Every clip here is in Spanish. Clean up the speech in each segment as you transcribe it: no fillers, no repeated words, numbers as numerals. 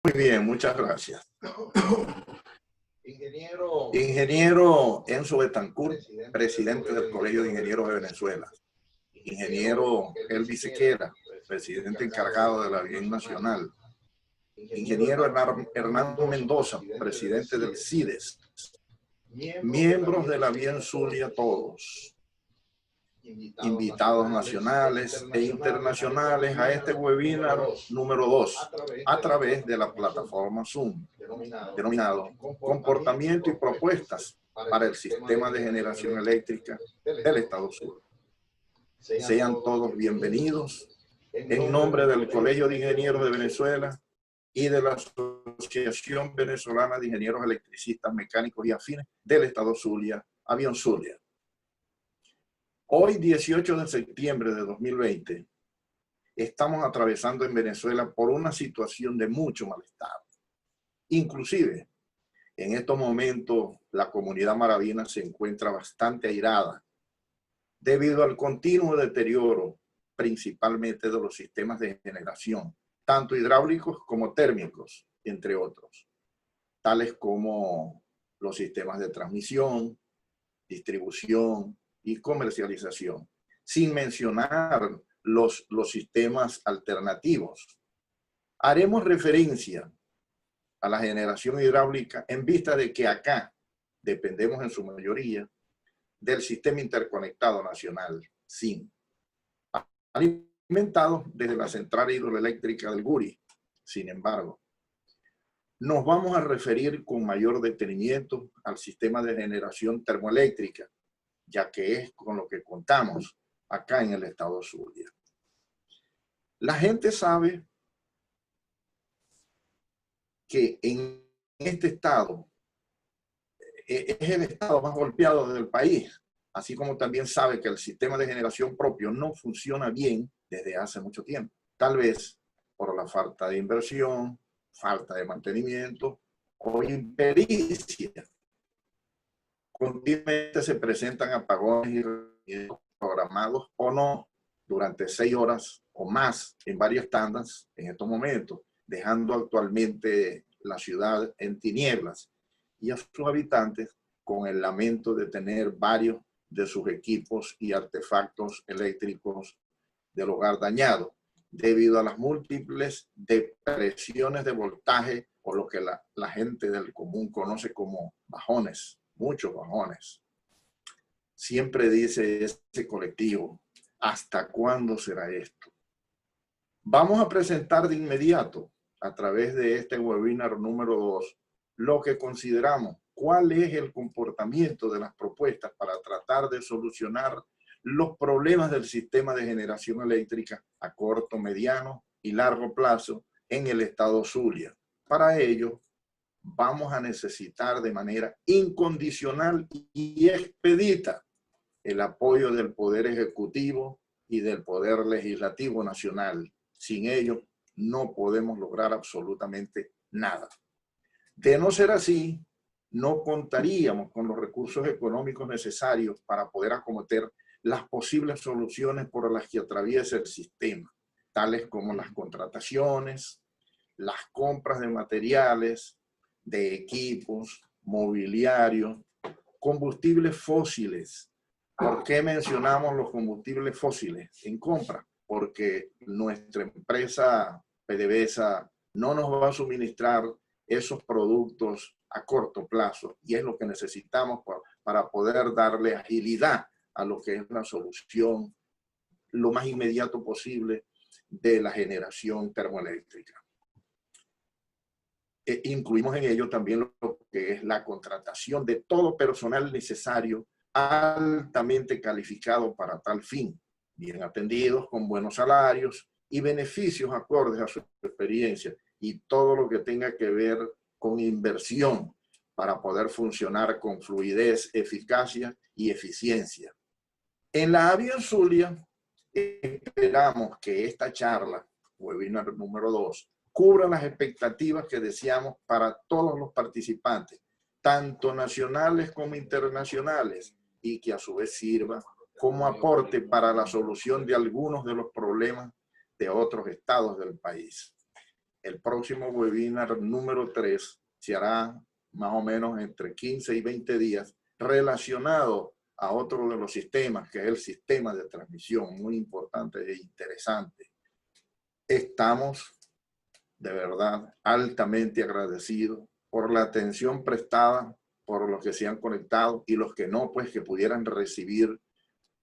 Muy bien, muchas gracias. Ingeniero Enzo Betancourt, presidente del Colegio de Ingenieros de Venezuela. Ingeniero Elvis Sequera, presidente encargado de la Bien Nacional. Ingeniero Hernando Mendoza, presidente del CIDES. Miembros de la Bien Zulia todos. Invitados nacionales e internacionales a este webinar número 2 a través de la plataforma Zoom, denominado Comportamiento y Propuestas para el Sistema de Generación Eléctrica del Estado Sur. Sean todos bienvenidos en nombre del Colegio de Ingenieros de Venezuela y de la Asociación Venezolana de Ingenieros Electricistas, Mecánicos y Afines del Estado Zulia, Avión Zulia. Hoy, 18 de septiembre de 2020, estamos atravesando en Venezuela por una situación de mucho malestar. Inclusive, en estos momentos, la comunidad maravina se encuentra bastante airada debido al continuo deterioro, principalmente de los sistemas de generación, tanto hidráulicos como térmicos, entre otros, tales como los sistemas de transmisión, distribución y comercialización, sin mencionar los sistemas alternativos. Haremos referencia a la generación hidráulica en vista de que acá dependemos en su mayoría del Sistema Interconectado Nacional, SIN, alimentado desde la central hidroeléctrica del Guri. Sin embargo, nos vamos a referir con mayor detenimiento al sistema de generación termoeléctrica, ya que es con lo que contamos acá en el estado Zulia. La gente sabe que en este estado es el estado más golpeado del país, así como también sabe que el sistema de generación propio no funciona bien desde hace mucho tiempo. Tal vez por la falta de inversión, falta de mantenimiento o impericia. Continuamente se presentan apagones y programados o no durante 6 horas o más en varias tandas en estos momentos, dejando actualmente la ciudad en tinieblas y a sus habitantes con el lamento de tener varios de sus equipos y artefactos eléctricos del hogar dañados debido a las múltiples depresiones de voltaje o lo que la gente del común conoce como bajones, muchos bajones. Siempre dice ese colectivo, ¿hasta cuándo será esto? Vamos a presentar de inmediato, a través de este webinar número 2, lo que consideramos cuál es el comportamiento de las propuestas para tratar de solucionar los problemas del sistema de generación eléctrica a corto, mediano y largo plazo en el estado Zulia. Para ello, vamos a necesitar de manera incondicional y expedita el apoyo del Poder Ejecutivo y del Poder Legislativo Nacional. Sin ello, no podemos lograr absolutamente nada. De no ser así, no contaríamos con los recursos económicos necesarios para poder acometer las posibles soluciones por las que atraviesa el sistema, tales como las contrataciones, las compras de materiales, de equipos, mobiliario, combustibles fósiles. ¿Por qué mencionamos los combustibles fósiles en compra? Porque nuestra empresa PDVSA no nos va a suministrar esos productos a corto plazo y es lo que necesitamos para poder darle agilidad a lo que es la solución lo más inmediato posible de la generación termoeléctrica. Incluimos en ello también lo que es la contratación de todo personal necesario altamente calificado para tal fin, bien atendidos, con buenos salarios y beneficios acordes a su experiencia y todo lo que tenga que ver con inversión para poder funcionar con fluidez, eficacia y eficiencia. En la Avión Zulia esperamos que esta charla, webinar número 2, cubra las expectativas que deseamos para todos los participantes, tanto nacionales como internacionales, y que a su vez sirva como aporte para la solución de algunos de los problemas de otros estados del país. El próximo webinar número 3 se hará más o menos entre 15 y 20 días relacionado a otro de los sistemas, que es el sistema de transmisión, muy importante e interesante. Estamos de verdad altamente agradecidos por la atención prestada por los que se han conectado y los que no, pues que pudieran recibir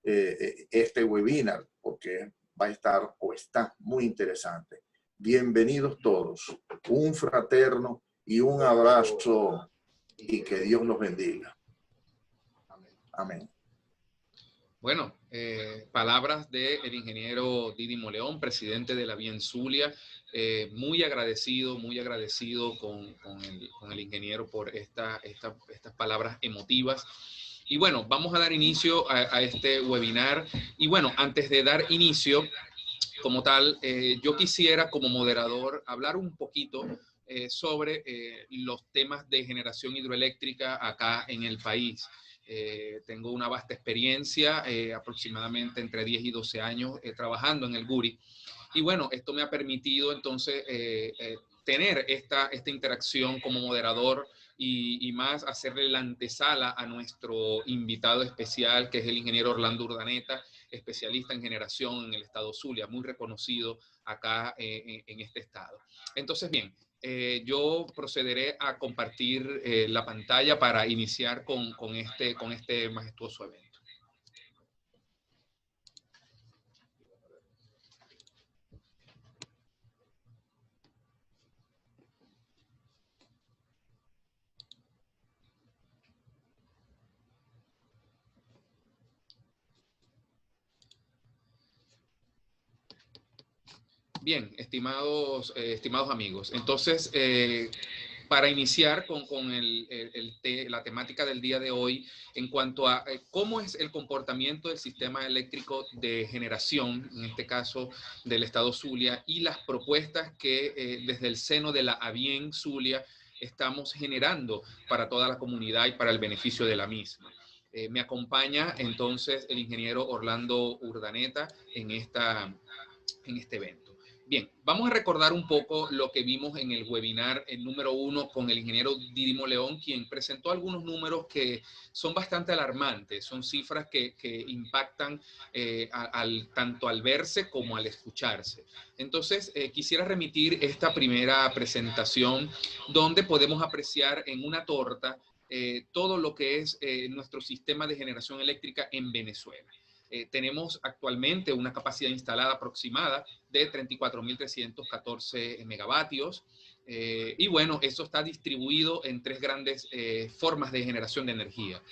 este webinar, porque va a estar o está muy interesante. Bienvenidos todos. Un fraterno y un abrazo y que Dios los bendiga. Amén. Bueno, palabras del ingeniero Didimo León, presidente de la Bien Zulia. Muy agradecido con el ingeniero por estas palabras emotivas. Y bueno, vamos a dar inicio a este webinar. Y bueno, antes de dar inicio, como tal, yo quisiera como moderador hablar un poquito sobre los temas de generación hidroeléctrica acá en el país. Tengo una vasta experiencia, aproximadamente entre 10 y 12 años trabajando en el GURI. Y bueno, esto me ha permitido entonces tener esta interacción como moderador y más hacerle la antesala a nuestro invitado especial, que es el ingeniero Orlando Urdaneta, especialista en generación en el estado Zulia, muy reconocido acá en este estado. Entonces, bien, yo procederé a compartir la pantalla para iniciar con este majestuoso evento. Bien, estimados amigos, entonces, para iniciar con la temática del día de hoy, en cuanto a cómo es el comportamiento del sistema eléctrico de generación, en este caso del estado Zulia, y las propuestas que desde el seno de la ABIEN Zulia estamos generando para toda la comunidad y para el beneficio de la misma. Me acompaña entonces el ingeniero Orlando Urdaneta en este evento. Bien, vamos a recordar un poco lo que vimos en el webinar, el número 1, con el ingeniero Didimo León, quien presentó algunos números que son bastante alarmantes, son cifras que impactan tanto al verse como al escucharse. Entonces, quisiera remitir esta primera presentación donde podemos apreciar en una torta todo lo que es nuestro sistema de generación eléctrica en Venezuela. Tenemos actualmente una capacidad instalada aproximada de 34.314 megavatios. Y bueno, eso está distribuido en tres grandes formas de generación de energía.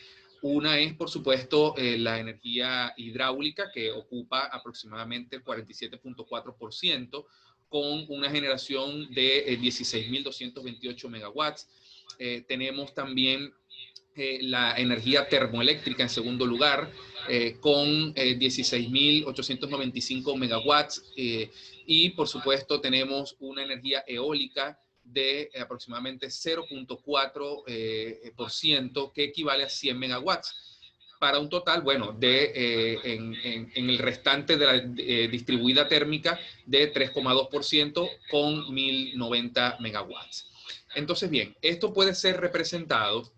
Una es, por supuesto, la energía hidráulica, que ocupa aproximadamente el 47.4%, con una generación de 16.228 megawatts. Tenemos también la energía termoeléctrica en segundo lugar, con 16.895 megawatts, y por supuesto tenemos una energía eólica de aproximadamente 0.4%, que equivale a 100 megawatts, para un total, bueno, en el restante de la distribuida térmica de 3,2% con 1.090 megawatts. Entonces, bien, esto puede ser representado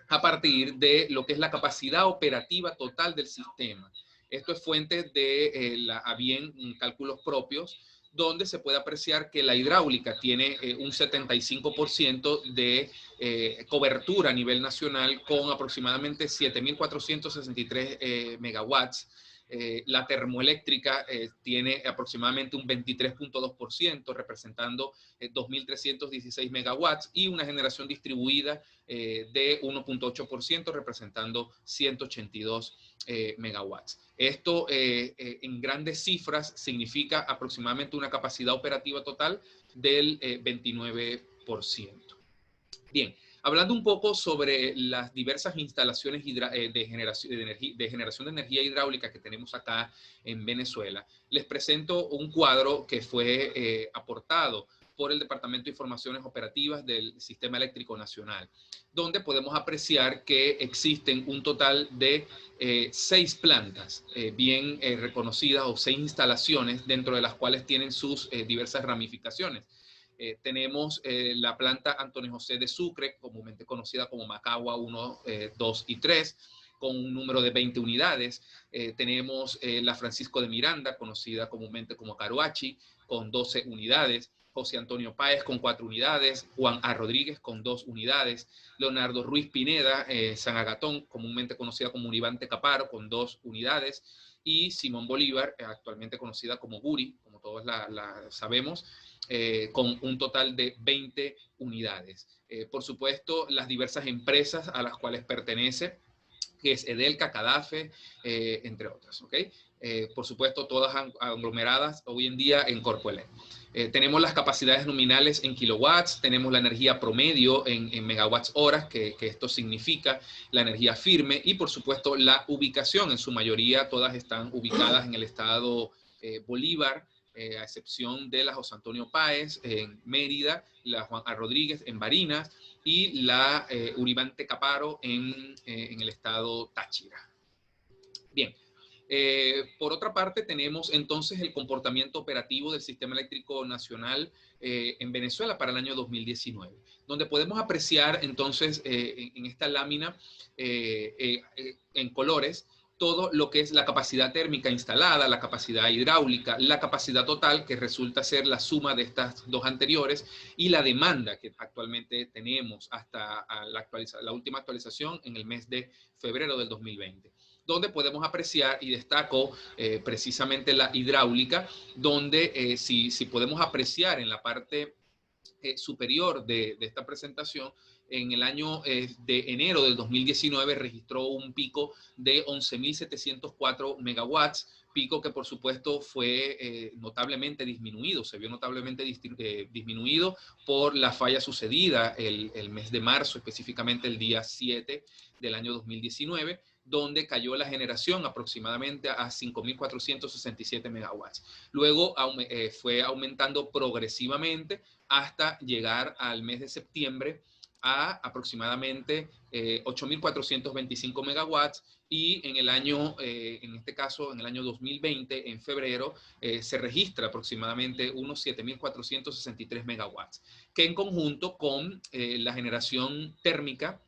a partir de lo que es la capacidad operativa total del sistema. Esto es fuente de la ABIEN cálculos propios, donde se puede apreciar que la hidráulica tiene un 75% de cobertura a nivel nacional, con aproximadamente 7.463 megawatts. La termoeléctrica tiene aproximadamente un 23.2%, representando 2.316 megawatts, y una generación distribuida de 1.8%, representando 182 megawatts. Esto en grandes cifras significa aproximadamente una capacidad operativa total del 29%. Bien, hablando un poco sobre las diversas instalaciones de generación de energía hidráulica que tenemos acá en Venezuela, les presento un cuadro que fue aportado por el Departamento de Informaciones Operativas del Sistema Eléctrico Nacional, donde podemos apreciar que existen un total de 6 plantas bien reconocidas, o 6 instalaciones, dentro de las cuales tienen sus diversas ramificaciones. Tenemos la planta Antonio José de Sucre, comúnmente conocida como Macagua 1, 2 y 3, con un número de 20 unidades. Tenemos la Francisco de Miranda, conocida comúnmente como Caruachi, con 12 unidades. José Antonio Páez con 4 unidades, Juan A. Rodríguez con 2 unidades, Leonardo Ruiz Pineda, San Agatón, comúnmente conocida como Uribante Caparo, con 2 unidades, y Simón Bolívar, actualmente conocida como Guri, como todos la sabemos, con un total de 20 unidades. Por supuesto, las diversas empresas a las cuales pertenece, que es Edelca, Cadafe, entre otras, ¿ok? Por supuesto, todas aglomeradas hoy en día en Corpoelec. Tenemos las capacidades nominales en kilowatts, tenemos la energía promedio en megawatts horas, que esto significa la energía firme, y por supuesto la ubicación, en su mayoría todas están ubicadas en el estado Bolívar, a excepción de la José Antonio Páez en Mérida, la Juan A. Rodríguez en Barinas y la Uribante Caparo en el estado Táchira. Bien. Por otra parte, tenemos entonces el comportamiento operativo del Sistema Eléctrico Nacional en Venezuela para el año 2019, donde podemos apreciar entonces en esta lámina en colores todo lo que es la capacidad térmica instalada, la capacidad hidráulica, la capacidad total, que resulta ser la suma de estas dos anteriores, y la demanda que actualmente tenemos hasta la última actualización en el mes de febrero del 2020. Donde podemos apreciar, y destaco precisamente la hidráulica, donde si podemos apreciar en la parte superior de esta presentación, en el año de enero del 2019 registró un pico de 11.704 megawatts, pico que por supuesto fue notablemente disminuido, se vio notablemente disminuido por la falla sucedida el mes de marzo, específicamente el día 7 del año 2019, donde cayó la generación aproximadamente a 5.467 megawatts. Luego fue aumentando progresivamente hasta llegar al mes de septiembre a aproximadamente 8.425 megawatts, y en el año, en este caso, en el año 2020, en febrero, se registra aproximadamente unos 7.463 megawatts, que en conjunto con la generación térmica,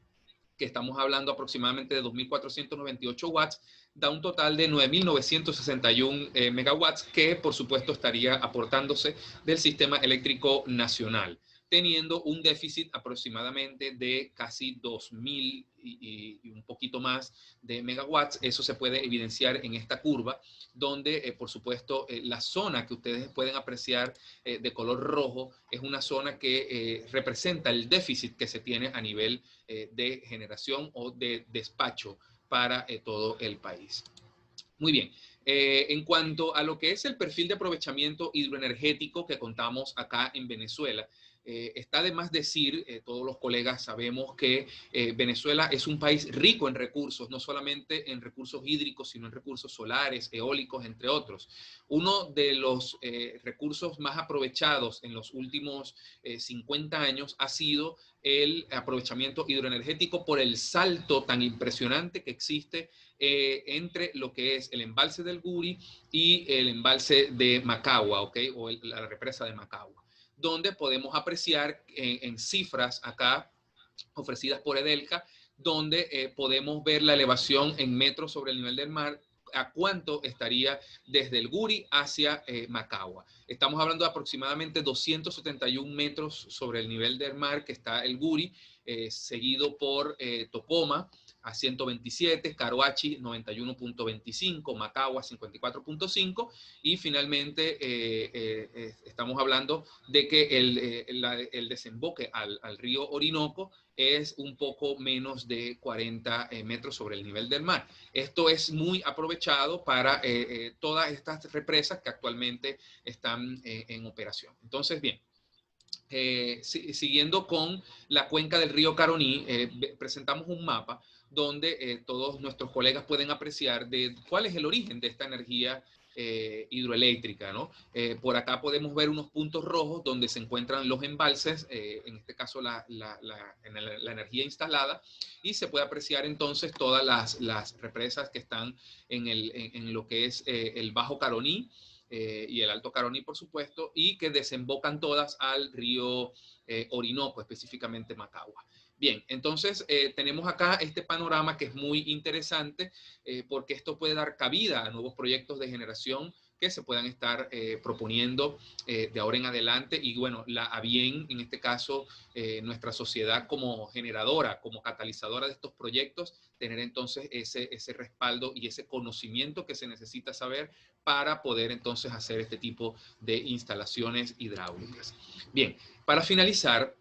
que estamos hablando aproximadamente de 2.498 watts, da un total de 9.961 megawatts, que por supuesto estaría aportándose del sistema eléctrico nacional, teniendo un déficit aproximadamente de casi 2.000 y un poquito más de megawatts. Eso se puede evidenciar en esta curva, donde por supuesto la zona que ustedes pueden apreciar de color rojo es una zona que representa el déficit que se tiene a nivel de generación o de despacho para todo el país. Muy bien. En cuanto a lo que es el perfil de aprovechamiento hidroenergético que contamos acá en Venezuela, está de más decir, todos los colegas sabemos que Venezuela es un país rico en recursos, no solamente en recursos hídricos, sino en recursos solares, eólicos, entre otros. Uno de los recursos más aprovechados en los últimos 50 años ha sido el aprovechamiento hidroenergético por el salto tan impresionante que existe entre lo que es el embalse del Guri y el embalse de Macagua, ¿ok? O la represa de Macagua, donde podemos apreciar en cifras acá ofrecidas por Edelca, donde podemos ver la elevación en metros sobre el nivel del mar, a cuánto estaría desde el Guri hacia Macagua. Estamos hablando de aproximadamente 271 metros sobre el nivel del mar que está el Guri, seguido por Tocoma a 127, Caruachi 91.25, Macagua 54.5, y finalmente estamos hablando de que el desemboque al río Orinoco es un poco menos de 40 metros sobre el nivel del mar. Esto es muy aprovechado para todas estas represas que actualmente están en operación. Entonces, bien, siguiendo con la cuenca del río Caroní, presentamos un mapa donde todos nuestros colegas pueden apreciar de cuál es el origen de esta energía hidroeléctrica, ¿no? Por acá podemos ver unos puntos rojos donde se encuentran los embalses, en este caso la energía instalada, y se puede apreciar entonces todas las represas que están en lo que es el Bajo Caroní, y el Alto Caroní, por supuesto, y que desembocan todas al río Orinoco, específicamente Macagua. Bien, entonces tenemos acá este panorama que es muy interesante porque esto puede dar cabida a nuevos proyectos de generación que se puedan estar proponiendo de ahora en adelante y bueno, a bien, en este caso, nuestra sociedad como generadora, como catalizadora de estos proyectos, tener entonces ese respaldo y ese conocimiento que se necesita saber para poder entonces hacer este tipo de instalaciones hidráulicas. Bien, para finalizar,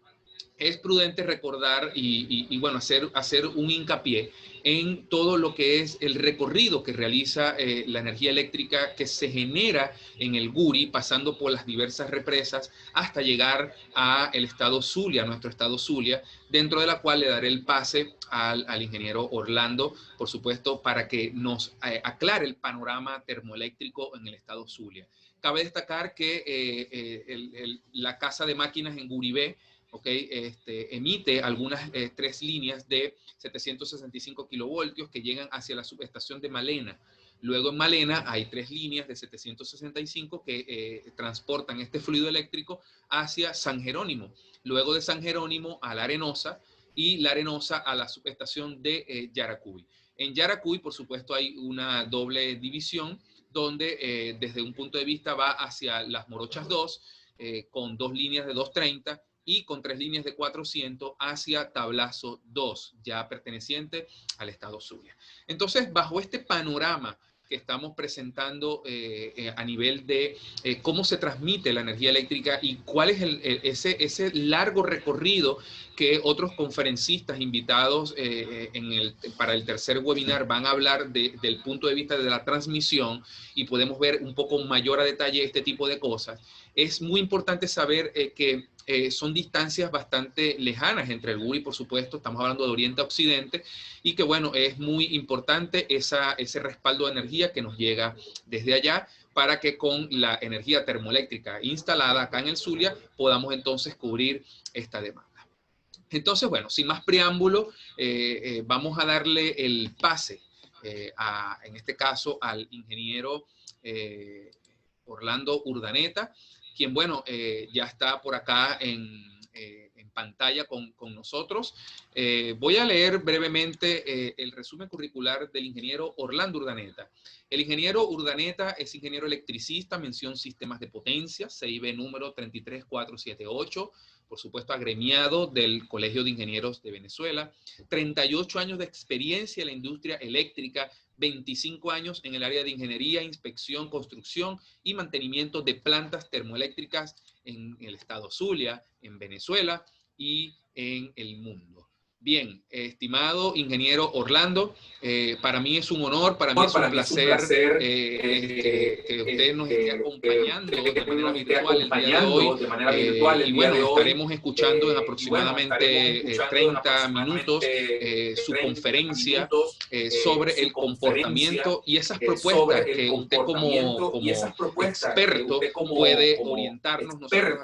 es prudente recordar y bueno, hacer un hincapié en todo lo que es el recorrido que realiza la energía eléctrica que se genera en el Guri, pasando por las diversas represas hasta llegar a el estado Zulia, nuestro estado Zulia, dentro de la cual le daré el pase al ingeniero Orlando, por supuesto, para que nos aclare el panorama termoeléctrico en el estado Zulia. Cabe destacar que la casa de máquinas en Guribé, ¿okay? Emite algunas 3 líneas de 765 kilovoltios que llegan hacia la subestación de Malena. Luego en Malena hay 3 líneas de 765 que transportan este fluido eléctrico hacia San Jerónimo. Luego de San Jerónimo a La Arenosa y La Arenosa a la subestación de Yaracuy. En Yaracuy, por supuesto, hay una doble división donde desde un punto de vista va hacia Las Morochas 2 con 2 líneas de 230 y con 3 líneas de 400 hacia Tablazo 2, ya perteneciente al estado Zulia. Entonces, bajo este panorama que estamos presentando a nivel de cómo se transmite la energía eléctrica y cuál es ese largo recorrido que otros conferencistas invitados para el tercer webinar van a hablar del punto de vista de la transmisión y podemos ver un poco mayor a detalle este tipo de cosas. Es muy importante saber que son distancias bastante lejanas entre el Guri, por supuesto, estamos hablando de oriente a occidente, y que bueno, es muy importante ese respaldo de energía que nos llega desde allá para que con la energía termoeléctrica instalada acá en el Zulia podamos entonces cubrir esta demanda. Entonces, bueno, sin más preámbulo, vamos a darle el pase, en este caso, al ingeniero Orlando Urdaneta, quien, bueno, ya está por acá en pantalla con nosotros. Voy a leer brevemente el resumen curricular del ingeniero Orlando Urdaneta. El ingeniero Urdaneta es ingeniero electricista, mención sistemas de potencia, CIB número 33478, por supuesto agremiado del Colegio de Ingenieros de Venezuela, 38 años de experiencia en la industria eléctrica, 25 años en el área de ingeniería, inspección, construcción y mantenimiento de plantas termoeléctricas en el estado Zulia, en Venezuela y en el mundo. Bien, estimado ingeniero Orlando, para mí es un honor, para mí es un placer que usted nos esté acompañando de manera virtual el día de hoy. Y bueno, estaremos escuchando en aproximadamente 30 minutos su conferencia sobre el comportamiento y esas propuestas que usted como experto puede orientarnos nosotros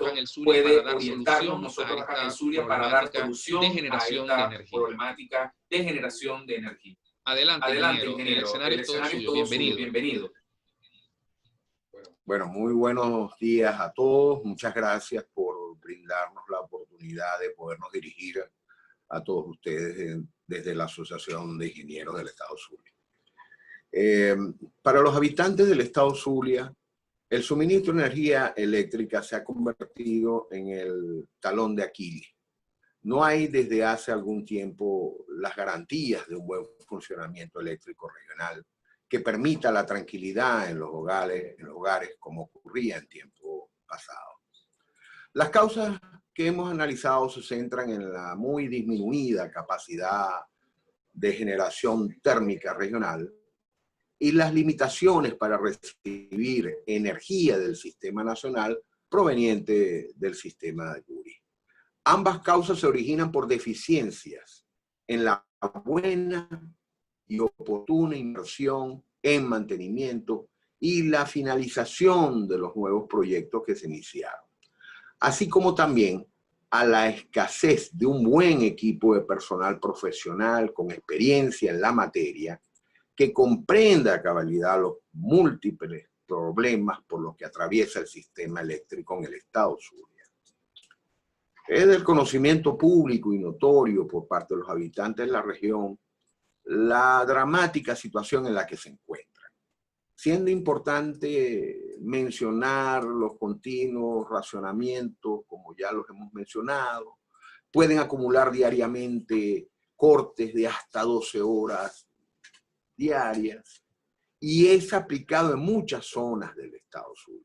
acá en el Zulia para dar solución a esta problemática de generación de energía. Adelante, ingeniero. El escenario es todo suyo. Bienvenido. Bueno, muy buenos días a todos. Muchas gracias por brindarnos la oportunidad de podernos dirigir a todos ustedes desde la Asociación de Ingenieros del Estado Zulia. Para los habitantes del Estado Zulia, el suministro de energía eléctrica se ha convertido en el talón de Aquiles. No hay desde hace algún tiempo las garantías de un buen funcionamiento eléctrico regional que permita la tranquilidad en los hogares como ocurría en tiempos pasados. Las causas que hemos analizado se centran en la muy disminuida capacidad de generación térmica regional y las limitaciones para recibir energía del sistema nacional proveniente del sistema de Guri. Ambas causas se originan por deficiencias en la buena y oportuna inversión en mantenimiento y la finalización de los nuevos proyectos que se iniciaron, así como también a la escasez de un buen equipo de personal profesional con experiencia en la materia que comprenda a cabalidad los múltiples problemas por los que atraviesa el sistema eléctrico en el estado Zulia. Es del conocimiento público y notorio por parte de los habitantes de la región la dramática situación en la que se encuentran, siendo importante mencionar los continuos racionamientos, como ya los hemos mencionado. Pueden acumular diariamente cortes de hasta 12 horas diarias, y es aplicado en muchas zonas del estado Zulia.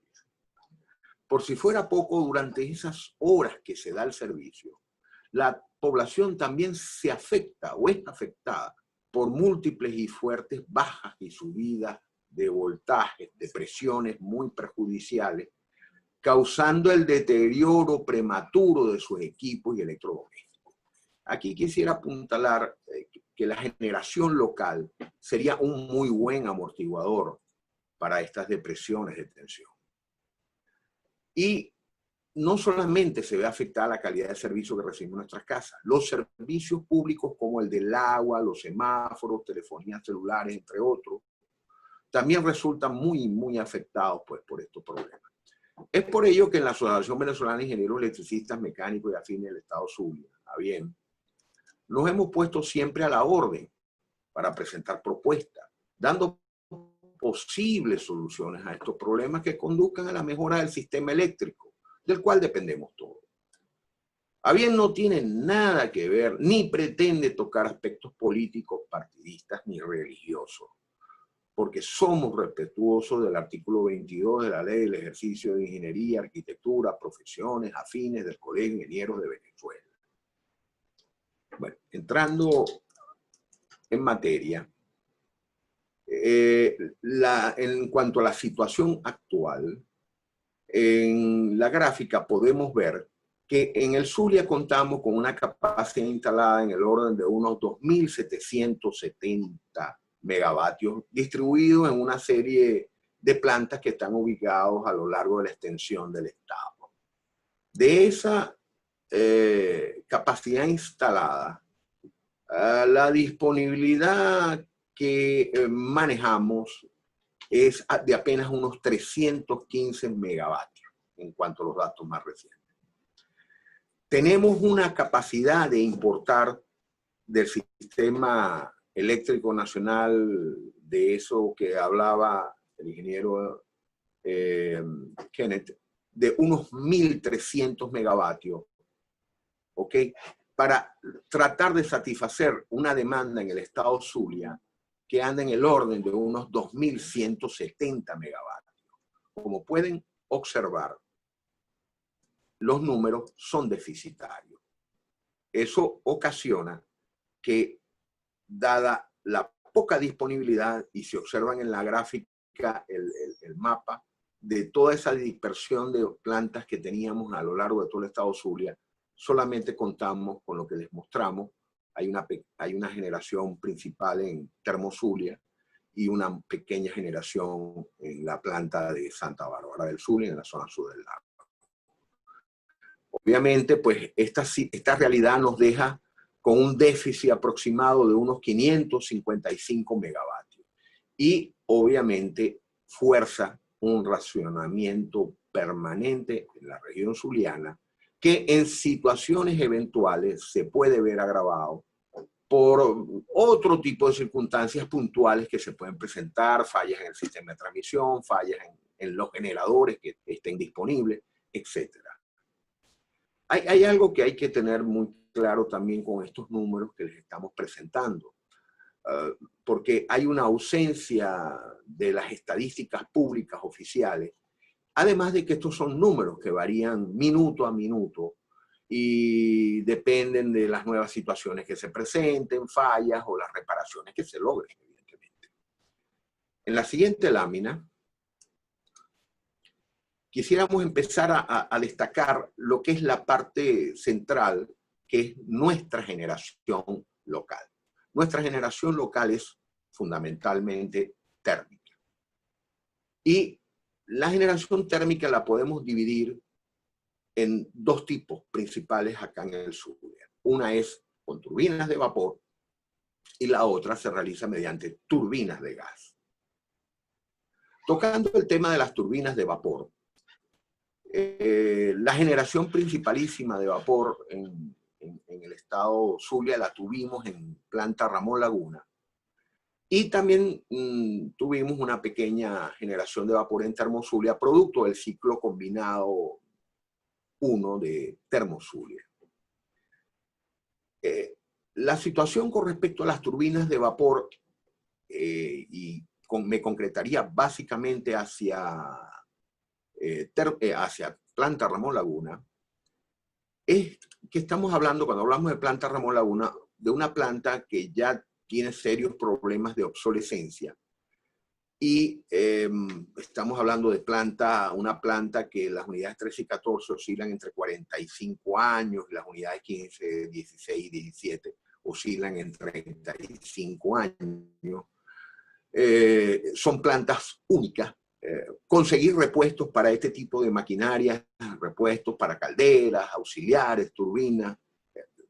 Por si fuera poco, durante esas horas que se da el servicio, la población también se afecta o es afectada por múltiples y fuertes bajas y subidas de voltajes, de presiones muy perjudiciales, causando el deterioro prematuro de sus equipos y electrodomésticos. Aquí quisiera apuntalar que la generación local sería un muy buen amortiguador para estas depresiones de tensión. Y no solamente se ve afectada la calidad de servicio que recibimos en nuestras casas, los servicios públicos como el del agua, los semáforos, telefonías celulares, entre otros, también resultan muy afectados pues, por estos problemas. Es por ello que en la Asociación Venezolana de Ingenieros Electricistas, Mecánicos y Afines del Estado Zulia, ABIEM, nos hemos puesto siempre a la orden para presentar propuestas, dando posibles soluciones a estos problemas que conduzcan a la mejora del sistema eléctrico, del cual dependemos todos. ABIEM no tiene nada que ver, ni pretende tocar aspectos políticos, partidistas, ni religiosos, porque somos respetuosos del artículo 22 de la Ley del Ejercicio de Ingeniería, Arquitectura, Profesiones Afines del Colegio de Ingenieros de Venezuela. Bueno, entrando en materia, en cuanto a la situación actual, en la gráfica podemos ver que en el Zulia contamos con una capacidad instalada en el orden de unos 2.770 megavatios, distribuidos en una serie de plantas que están ubicados a lo largo de la extensión del estado. De esa capacidad instalada, la disponibilidad que manejamos es de apenas unos 315 megavatios en cuanto a los datos más recientes. Tenemos una capacidad de importar del sistema eléctrico nacional, de eso que hablaba el ingeniero Kenneth, de unos 1.300 megavatios, ¿ok? Para tratar de satisfacer una demanda en el estado Zulia que anda en el orden de unos 2.170 megavatios. Como pueden observar, los números son deficitarios. Eso ocasiona que, dada la poca disponibilidad, y si observan en la gráfica el mapa de toda esa dispersión de plantas que teníamos a lo largo de todo el estado Zulia, solamente contamos con lo que les mostramos. Hay una generación principal en Termozulia y una pequeña generación en la planta de Santa Bárbara del Zulia, en la zona sur del lago. Obviamente, pues esta realidad nos deja con un déficit aproximado de unos 555 megavatios. Y obviamente fuerza un racionamiento permanente en la región zuliana que en situaciones eventuales se puede ver agravado por otro tipo de circunstancias puntuales que se pueden presentar, fallas en el sistema de transmisión, fallas en los generadores que estén disponibles, etc. Hay algo que hay que tener muy claro también con estos números que les estamos presentando, porque hay una ausencia de las estadísticas públicas oficiales, además de que estos son números que varían minuto a minuto y dependen de las nuevas situaciones que se presenten, fallas o las reparaciones que se logren, evidentemente. En la siguiente lámina, quisiéramos empezar a destacar lo que es la parte central, que es nuestra generación local. Nuestra generación local es fundamentalmente térmica. Y la generación térmica la podemos dividir en dos tipos principales acá en el sur. Una es con turbinas de vapor y la otra se realiza mediante turbinas de gas. Tocando el tema de las turbinas de vapor, la generación principalísima de vapor en el estado Zulia la tuvimos en planta Ramón Laguna, y también tuvimos una pequeña generación de vapor en Termozulia, producto del ciclo combinado 1 de Termozulia. La situación con respecto a las turbinas de vapor, me concretaría básicamente hacia planta Ramón Laguna, es que estamos hablando, cuando hablamos de planta Ramón Laguna, de una planta que ya tiene serios problemas de obsolescencia. Y estamos hablando de una planta que las unidades 13 y 14 oscilan entre 45 años, y las unidades 15, 16 y 17 oscilan en 35 años. Son plantas únicas. Conseguir repuestos para este tipo de maquinaria, repuestos para calderas, auxiliares, turbinas,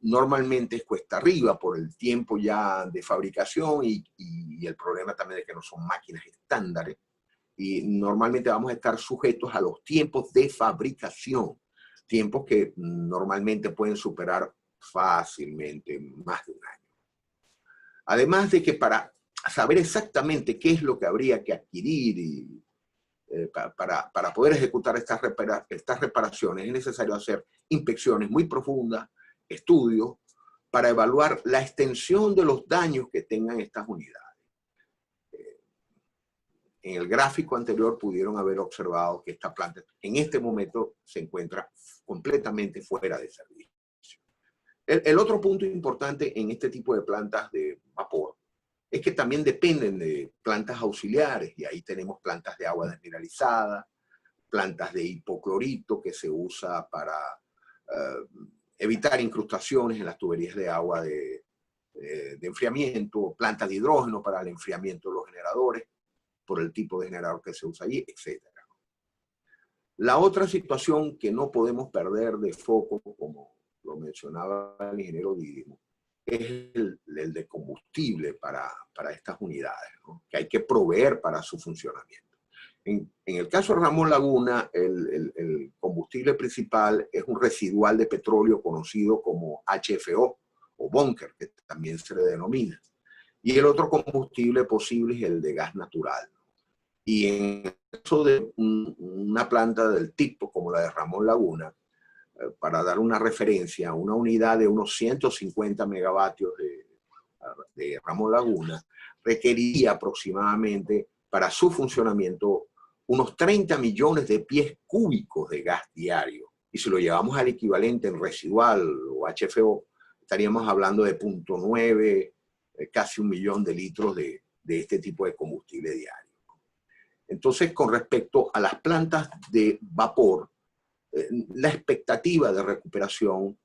normalmente es cuesta arriba por el tiempo ya de fabricación y el problema también de que no son máquinas estándares. Y normalmente vamos a estar sujetos a los tiempos de fabricación, tiempos que normalmente pueden superar fácilmente más de un año. Además de que para saber exactamente qué es lo que habría que adquirir para poder ejecutar estas reparaciones, es necesario hacer inspecciones muy profundas, estudios, para evaluar la extensión de los daños que tengan estas unidades. En el gráfico anterior pudieron haber observado que esta planta en este momento se encuentra completamente fuera de servicio. El otro punto importante en este tipo de plantas de vapor es que también dependen de plantas auxiliares, y ahí tenemos plantas de agua desmineralizada, plantas de hipoclorito que se usa para evitar incrustaciones en las tuberías de agua de enfriamiento, plantas de hidrógeno para el enfriamiento de los generadores, por el tipo de generador que se usa allí, etc. La otra situación que no podemos perder de foco, como lo mencionaba el ingeniero Dídimo, es el de combustible para estas unidades, ¿no?, que hay que proveer para su funcionamiento. En el caso de Ramón Laguna, el combustible principal es un residual de petróleo conocido como HFO o búnker, que también se le denomina. Y el otro combustible posible es el de gas natural. Y en el caso de una planta del tipo como la de Ramón Laguna, para dar una referencia, una unidad de unos 150 megavatios de Ramón Laguna requeriría aproximadamente para su funcionamiento unos 30 millones de pies cúbicos de gas diario. Y si lo llevamos al equivalente en residual o HFO, estaríamos hablando de 0.9, casi 1 millón de litros de este tipo de combustible diario. Entonces, con respecto a las plantas de vapor, la expectativa de recuperación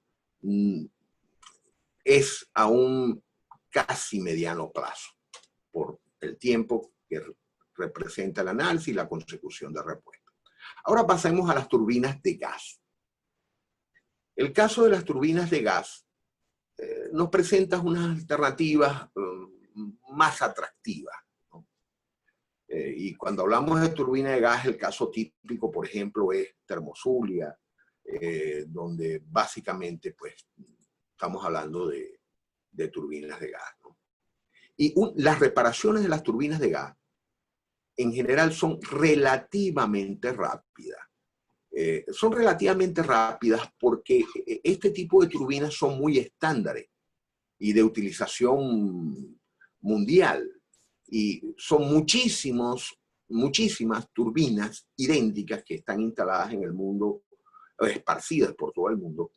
es a un casi mediano plazo, por el tiempo que representa el análisis y la consecución de repuestos. Ahora pasemos a las turbinas de gas. El caso de las turbinas de gas nos presenta unas alternativas más atractivas, ¿no? Y cuando hablamos de turbina de gas, el caso típico, por ejemplo, es Termozulia, donde básicamente pues, estamos hablando de turbinas de gas, ¿no? Y las reparaciones de las turbinas de gas, en general, son relativamente rápidas. Son relativamente rápidas porque este tipo de turbinas son muy estándares y de utilización mundial. Y son muchísimas turbinas idénticas que están instaladas en el mundo, esparcidas por todo el mundo.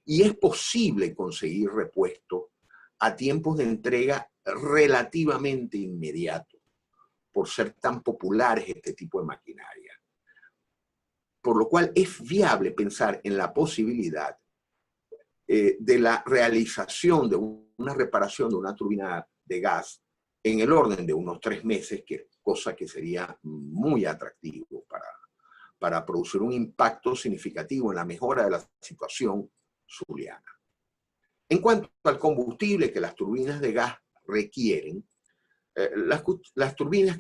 Y es posible conseguir repuestos a tiempos de entrega relativamente inmediatos, por ser tan populares este tipo de maquinaria. Por lo cual es viable pensar en la posibilidad de la realización de una reparación de una turbina de gas en el orden de unos 3 meses, cosa que sería muy atractivo para producir un impacto significativo en la mejora de la situación zuliana. En cuanto al combustible que las turbinas de gas requieren, las turbinas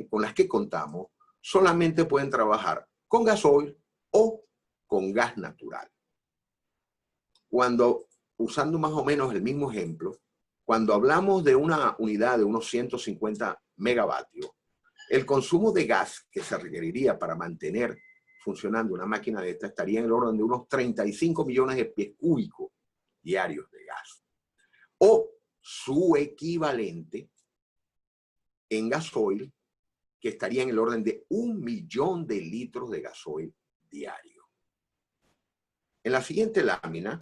con las que contamos solamente pueden trabajar con gasoil o con gas natural. Cuando, usando más o menos el mismo ejemplo, cuando hablamos de una unidad de unos 150 megavatios, el consumo de gas que se requeriría para mantener funcionando una máquina de esta estaría en el orden de unos 35 millones de pies cúbicos diarios de gas. O su equivalente en gasoil, que estaría en el orden de 1 millón de litros de gasoil diario. En la siguiente lámina,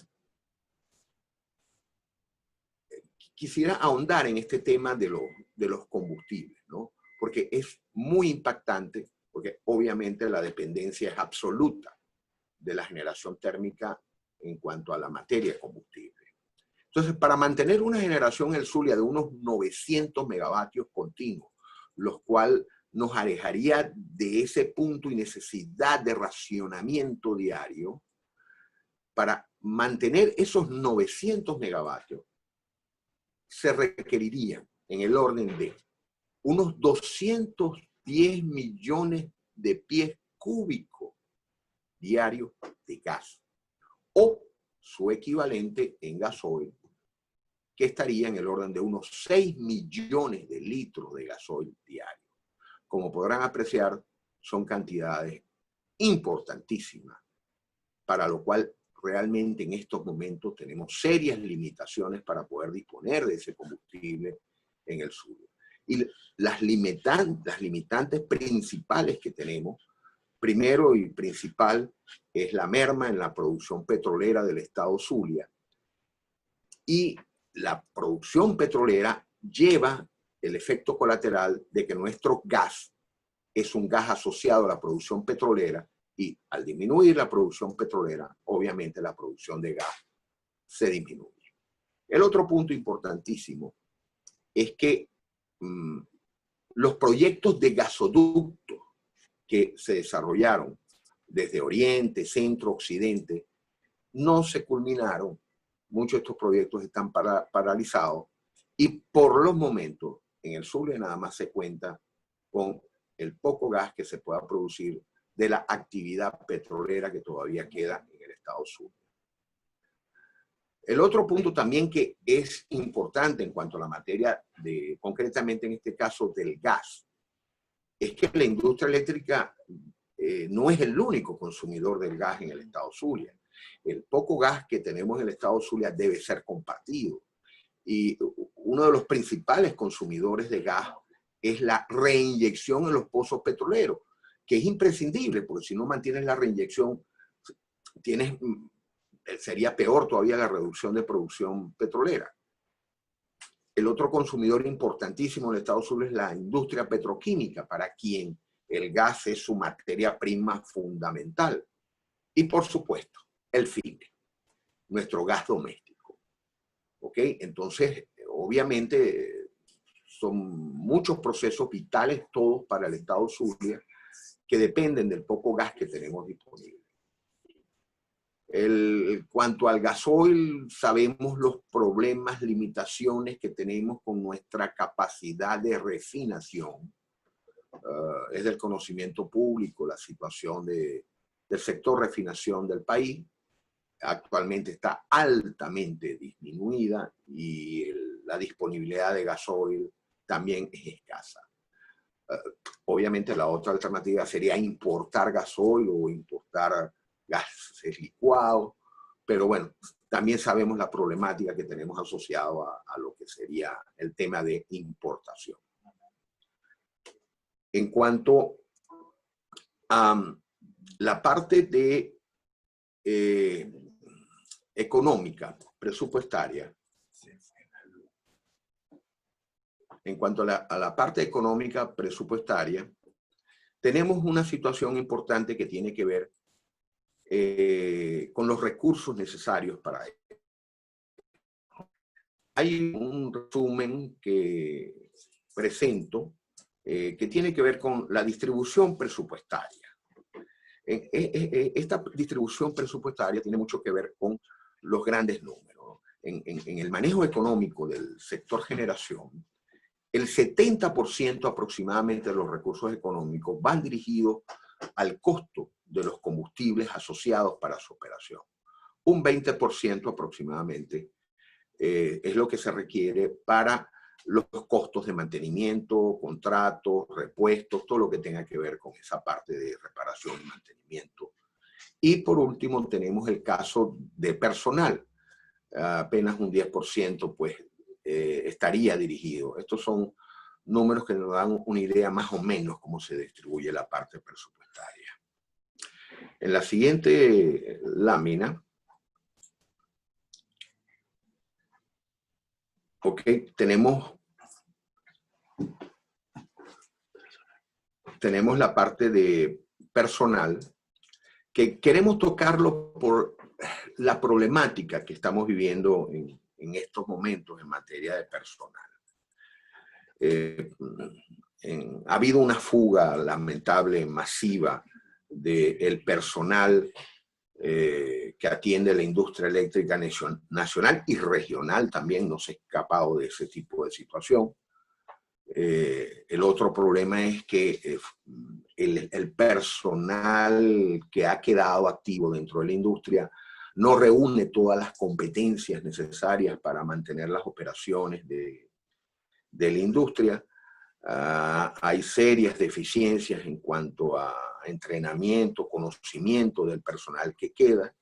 quisiera ahondar en este tema de los combustibles, ¿no? Porque es muy impactante, porque obviamente la dependencia es absoluta de la generación térmica en cuanto a la materia de combustible. Entonces, para mantener una generación en el Zulia de unos 900 megavatios continuos, los cuales nos alejaría de ese punto y necesidad de racionamiento diario, para mantener esos 900 megavatios, se requerirían en el orden de unos 210 millones de pies cúbicos diarios de gas, o su equivalente en gasoil, que estaría en el orden de unos 6 millones de litros de gasoil diario. Como podrán apreciar, son cantidades importantísimas, para lo cual realmente en estos momentos tenemos serias limitaciones para poder disponer de ese combustible en el sur. Y las limitantes principales que tenemos, primero y principal, es la merma en la producción petrolera del estado Zulia. Y la producción petrolera lleva el efecto colateral de que nuestro gas es un gas asociado a la producción petrolera, y al disminuir la producción petrolera, obviamente la producción de gas se disminuye. El otro punto importantísimo es que los proyectos de gasoductos que se desarrollaron desde Oriente, Centro, Occidente, no se culminaron. Muchos de estos proyectos están paralizados, y por los momentos en el sur nada más se cuenta con el poco gas que se pueda producir de la actividad petrolera que todavía queda en el estado sur. El otro punto también que es importante en cuanto a la materia de, concretamente en este caso del gas, es que la industria eléctrica no es el único consumidor del gas en el estado Zulia. El poco gas que tenemos en el estado Zulia debe ser compartido. Y uno de los principales consumidores de gas es la reinyección en los pozos petroleros, que es imprescindible, porque si no mantienes la reinyección, sería peor todavía la reducción de producción petrolera. El otro consumidor importantísimo en el estado Zulia es la industria petroquímica, para quien el gas es su materia prima fundamental. Y por supuesto, el FINE, nuestro gas doméstico. ¿Ok? Entonces, obviamente, son muchos procesos vitales todos para el estado Zulia, que dependen del poco gas que tenemos disponible. Cuanto al gasoil, sabemos los problemas, limitaciones que tenemos con nuestra capacidad de refinación. Es del conocimiento público la situación del sector refinación del país. Actualmente está altamente disminuida, y la disponibilidad de gasoil también es escasa. Obviamente la otra alternativa sería importar gasoil o importar gases licuados, pero bueno, también sabemos la problemática que tenemos asociado a lo que sería el tema de importación. En cuanto a la parte de económica, presupuestaria, en cuanto a la parte económica presupuestaria, tenemos una situación importante que tiene que ver con los recursos necesarios para ello. Hay un resumen que presento que tiene que ver con la distribución presupuestaria. Esta distribución presupuestaria tiene mucho que ver con los grandes números. En el manejo económico del sector generación, el 70% aproximadamente de los recursos económicos van dirigidos al costo de los combustibles asociados para su operación. Un 20% aproximadamente es lo que se requiere para los costos de mantenimiento, contratos, repuestos, todo lo que tenga que ver con esa parte de reparación y mantenimiento. Y por último tenemos el caso de personal. Apenas un 10% pues estaría dirigido. Estos son números que nos dan una idea más o menos cómo se distribuye la parte presupuestaria. En la siguiente lámina, tenemos la parte de personal, que queremos tocarlo por la problemática que estamos viviendo en estos momentos en materia de personal. Ha habido una fuga lamentable, masiva, del personal que atiende la industria eléctrica nacional y regional también. No se ha escapado de ese tipo de situación. El otro problema es que el personal que ha quedado activo dentro de la industria no reúne todas las competencias necesarias para mantener las operaciones de la industria. Hay serias deficiencias en cuanto a entrenamiento, conocimiento del personal que queda.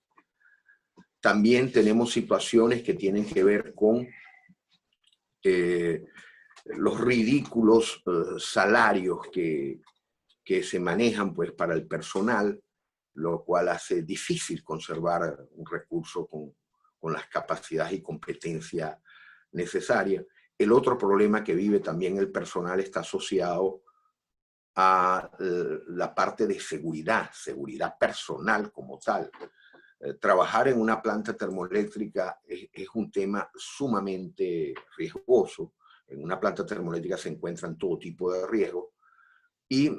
También tenemos situaciones que tienen que ver con los ridículos salarios que se manejan pues, para el personal, lo cual hace difícil conservar un recurso con las capacidades y competencias necesarias. El otro problema que vive también el personal está asociado a la parte de seguridad personal como tal. Trabajar en una planta termoeléctrica es un tema sumamente riesgoso. En una planta termoeléctrica se encuentran todo tipo de riesgos y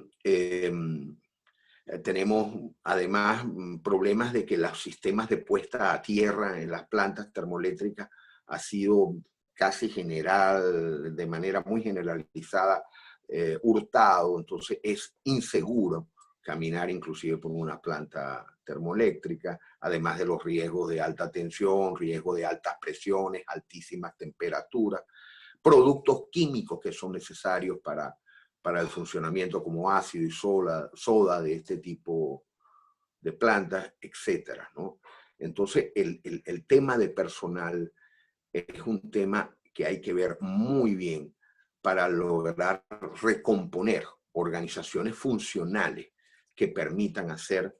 tenemos además problemas de que los sistemas de puesta a tierra en las plantas termoeléctricas ha sido casi general, de manera muy generalizada, hurtado. Entonces es inseguro caminar inclusive por una planta termoeléctrica, además de los riesgos de alta tensión, riesgos de altas presiones, altísimas temperaturas, productos químicos que son necesarios para el funcionamiento como ácido y soda de este tipo de plantas, etcétera, ¿no? Entonces el tema de personal es un tema que hay que ver muy bien para lograr recomponer organizaciones funcionales que permitan hacer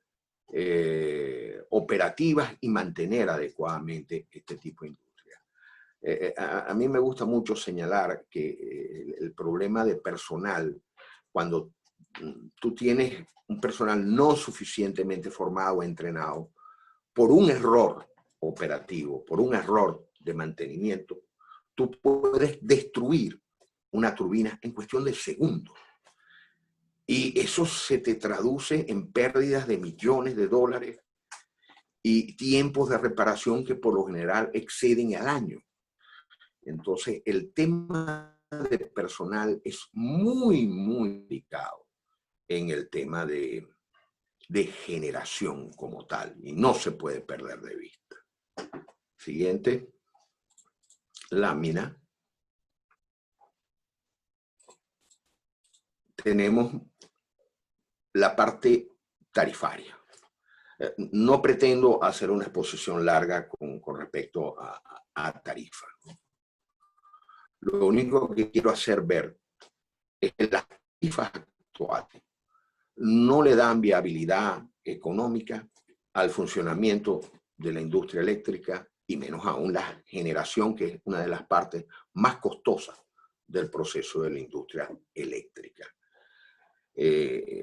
operativas y mantener adecuadamente este tipo de industria. A mí me gusta mucho señalar que el problema de personal, cuando tú tienes un personal no suficientemente formado o entrenado, por un error operativo, por un error de mantenimiento, tú puedes destruir una turbina en cuestión de segundos. Y eso se te traduce en pérdidas de millones de dólares y tiempos de reparación que por lo general exceden al año. Entonces, el tema de personal es muy, muy delicado en el tema de generación como tal, y no se puede perder de vista. Siguiente lámina. Tenemos la parte tarifaria. No pretendo hacer una exposición larga con respecto a tarifa. Lo único que quiero hacer ver es que las tarifas actuales no le dan viabilidad económica al funcionamiento de la industria eléctrica y menos aún la generación, que es una de las partes más costosas del proceso de la industria eléctrica.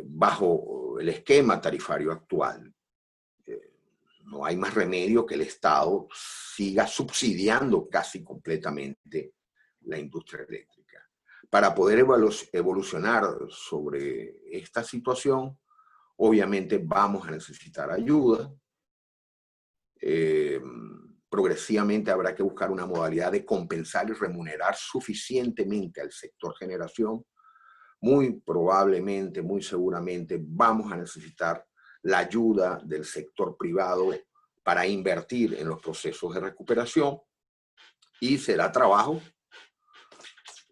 Bajo el esquema tarifario actual, no hay más remedio que el Estado siga subsidiando casi completamente la industria eléctrica. Para poder evolucionar sobre esta situación, obviamente vamos a necesitar ayuda. progresivamente habrá que buscar una modalidad de compensar y remunerar suficientemente al sector generación. Muy probablemente, muy seguramente vamos a necesitar la ayuda del sector privado para invertir en los procesos de recuperación, y será trabajo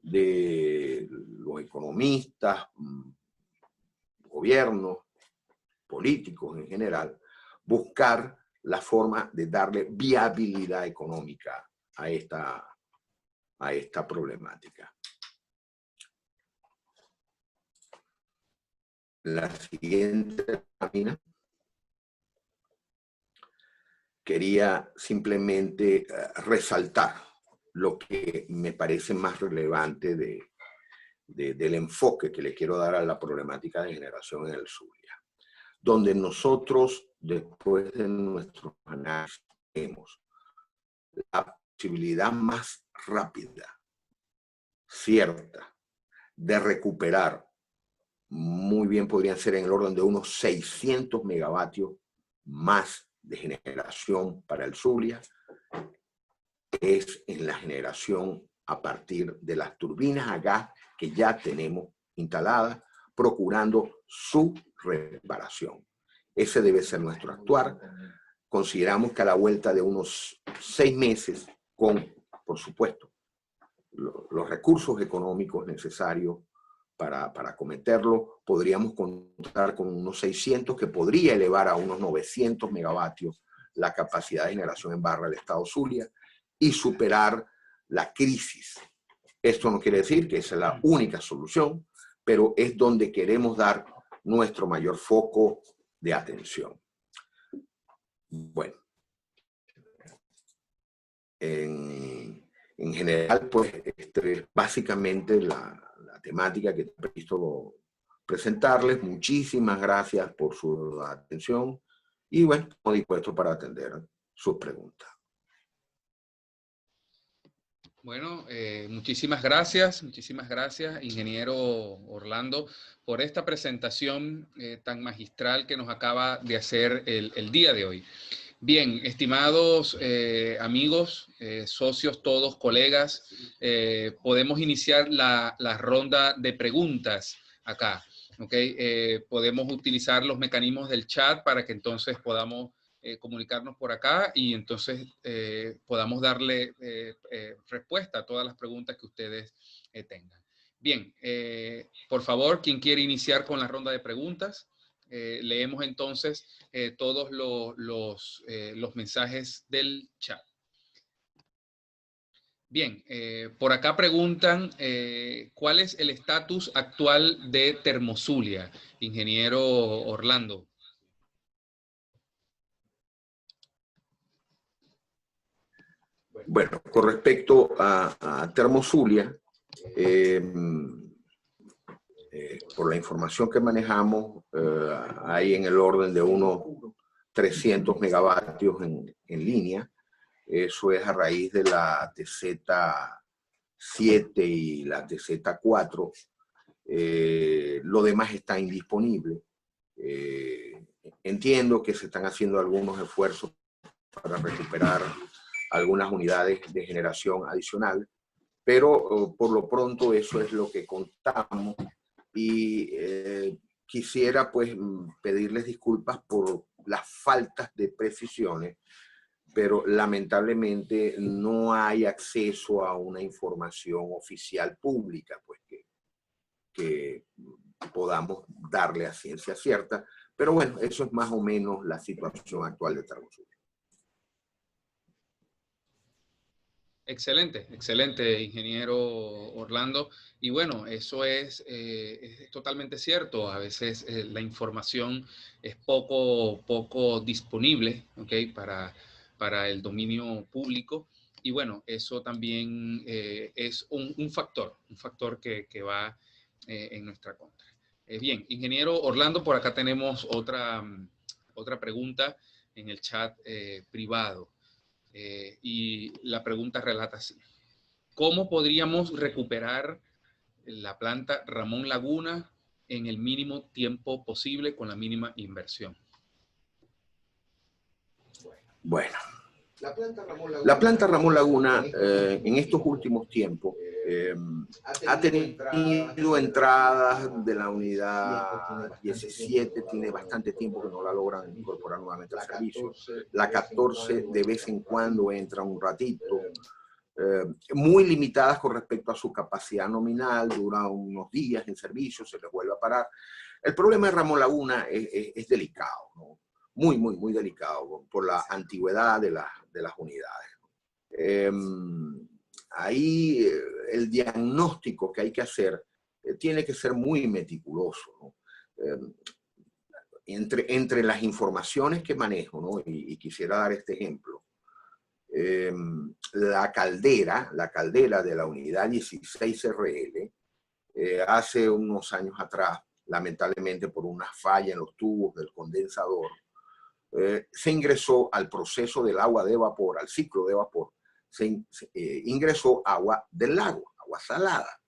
de los economistas, gobiernos, políticos en general, buscar la forma de darle viabilidad económica a esta problemática. La siguiente lámina. Quería simplemente resaltar lo que me parece más relevante del enfoque que le quiero dar a la problemática de generación en el Zulia, donde nosotros, después de nuestros análisis, vemos la posibilidad más rápida, cierta, de recuperar, muy bien podrían ser en el orden de unos 600 megavatios más de generación para el Zulia, es en la generación a partir de las turbinas a gas que ya tenemos instaladas, procurando su reparación. Ese debe ser nuestro actuar. Consideramos que a la vuelta de unos 6 meses, con, por supuesto, los recursos económicos necesarios para acometerlo, podríamos contar con unos 600, que podría elevar a unos 900 megavatios la capacidad de generación en barra del estado Zulia y superar la crisis. Esto no quiere decir que esa es la única solución, pero es donde queremos dar nuestro mayor foco de atención. Bueno, en general, pues, básicamente la temática que he previsto presentarles. Muchísimas gracias por su atención y bueno, estoy dispuesto para atender sus preguntas. Bueno, muchísimas gracias, ingeniero Orlando, por esta presentación tan magistral que nos acaba de hacer el día de hoy. Bien, estimados amigos, socios, todos, colegas, podemos iniciar la ronda de preguntas acá, ¿ok? Podemos utilizar los mecanismos del chat para que entonces podamos comunicarnos por acá y entonces podamos darle respuesta a todas las preguntas que ustedes tengan. Bien, por favor, quien quiere iniciar con la ronda de preguntas, leemos entonces todos los mensajes del chat. Bien, por acá preguntan ¿cuál es el estatus actual de Termozulia, ingeniero Orlando? Bueno, con respecto a Termozulia, por la información que manejamos, hay en el orden de unos 300 megavatios en línea. Eso es a raíz de la TZ7 y la TZ4. Lo demás está indisponible. Entiendo que se están haciendo algunos esfuerzos para recuperar algunas unidades de generación adicional, pero por lo pronto eso es lo que contamos y quisiera pues pedirles disculpas por las faltas de precisiones, pero lamentablemente no hay acceso a una información oficial pública pues que podamos darle a ciencia cierta, pero bueno, eso es más o menos la situación actual de Termozulia. Excelente, excelente, ingeniero Orlando. Y bueno, eso es totalmente cierto. A veces la información es poco disponible, ¿okay? para el dominio público. Y bueno, eso también es un factor que va en nuestra contra. Bien, ingeniero Orlando, por acá tenemos otra pregunta en el chat privado. Y la pregunta relata así: ¿cómo podríamos recuperar la planta Ramón Laguna en el mínimo tiempo posible con la mínima inversión? Bueno, La planta Ramón Laguna en estos últimos tiempos ha tenido entradas de la unidad 17, tiene bastante tiempo que no la logran incorporar nuevamente al servicio. La 14 de vez en cuando entra un ratito. Muy limitadas con respecto a su capacidad nominal, dura unos días en servicio, se les vuelve a parar. El problema de Ramón Laguna es delicado, ¿no? Muy delicado por la antigüedad de las unidades. Ahí el diagnóstico que hay que hacer tiene que ser muy meticuloso, ¿no? Entre las informaciones que manejo, ¿no? Y quisiera dar este ejemplo. La caldera de la unidad 16RL, hace unos años atrás, lamentablemente por una falla en los tubos del condensador, se ingresó al proceso del agua de vapor, al ciclo de vapor, ingresó agua del lago, agua salada.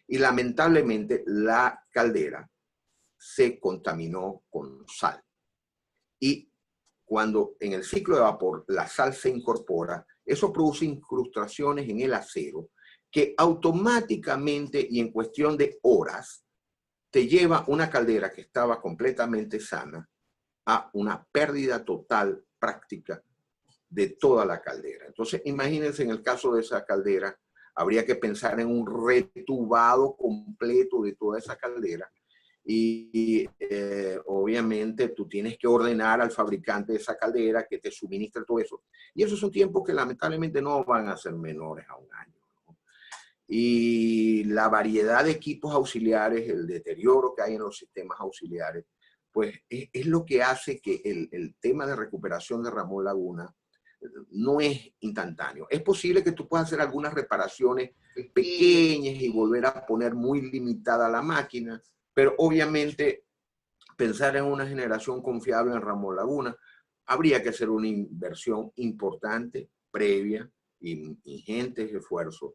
Y lamentablemente la caldera se contaminó con sal. Y cuando en el ciclo de vapor la sal se incorpora, eso produce incrustaciones en el acero que automáticamente y en cuestión de horas te lleva una caldera que estaba completamente sana a una pérdida total práctica de toda la caldera. Entonces, imagínense en el caso de esa caldera, habría que pensar en un retubado completo de toda esa caldera y obviamente tú tienes que ordenar al fabricante de esa caldera que te suministre todo eso. Y esos son tiempos que lamentablemente no van a ser menores a un año, ¿no? Y la variedad de equipos auxiliares, el deterioro que hay en los sistemas auxiliares, pues es lo que hace que el tema de recuperación de Ramón Laguna no es instantáneo. Es posible que tú puedas hacer algunas reparaciones pequeñas y volver a poner muy limitada la máquina, pero obviamente pensar en una generación confiable en Ramón Laguna, habría que hacer una inversión importante, previa, y ingentes esfuerzos